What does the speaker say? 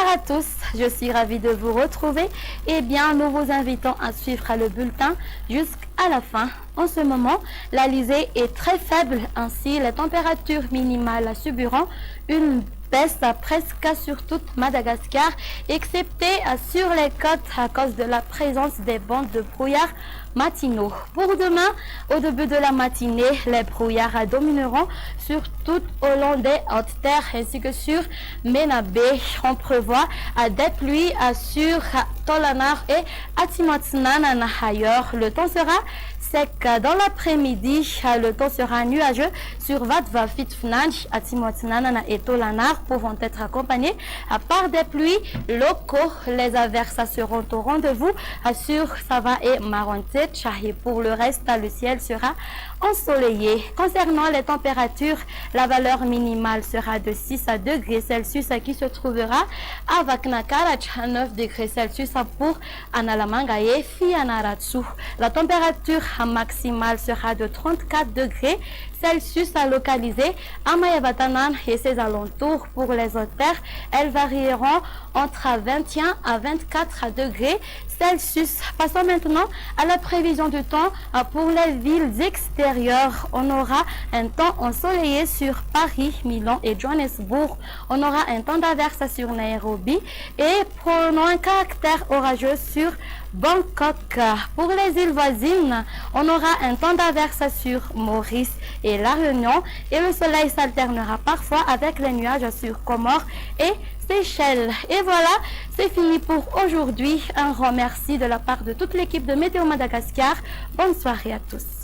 Bonsoir à tous, je suis ravie de vous retrouver. Eh bien, nous vous invitons à suivre le bulletin jusqu'à la fin. En ce moment, l'Alizé est très faible, ainsi les températures minimales subiront une baisse presque sur toute Madagascar, excepté sur les côtes à cause de la présence des bandes de brouillard matinaux. Pour demain, au début de la matinée, les brouillards domineront sur tout au long des hautes terres ainsi que sur Menabé. On prévoit des pluies sur Tolanar et Atimotsnan. Ailleurs, le temps sera sec dans l'après-midi. Le temps sera nuageux sur Vatva, Fitfnanj, Atimotsnan et Tolanar pouvant être accompagnés par des pluies locaux. Les averses seront au rendez-vous sur Sava et Maronte. Pour le reste, le ciel sera ensoleillé. Concernant les températures, la valeur minimale sera de 6 degrés Celsius qui se trouvera à Vaknakarach, 9 degrés Celsius pour Analamanga et Fianaratsu. La température maximale sera de 34 degrés Celsius localisée à Mayavatanan et ses alentours. Pour les autres terres, elles varieront entre 21 à 24 degrés Celsius. Passons maintenant à la prévision du temps pour les villes extérieures. On aura un temps ensoleillé sur Paris, Milan et Johannesburg. On aura un temps d'averse sur Nairobi et prenons un caractère orageux sur Bangkok. Pour les îles voisines, on aura un temps d'averse sur Maurice et La Réunion et le soleil s'alternera parfois avec les nuages sur Comores et Seychelles. Et voilà, c'est fini pour aujourd'hui. Un grand merci de la part de toute l'équipe de Météo Madagascar. Bonne soirée à tous.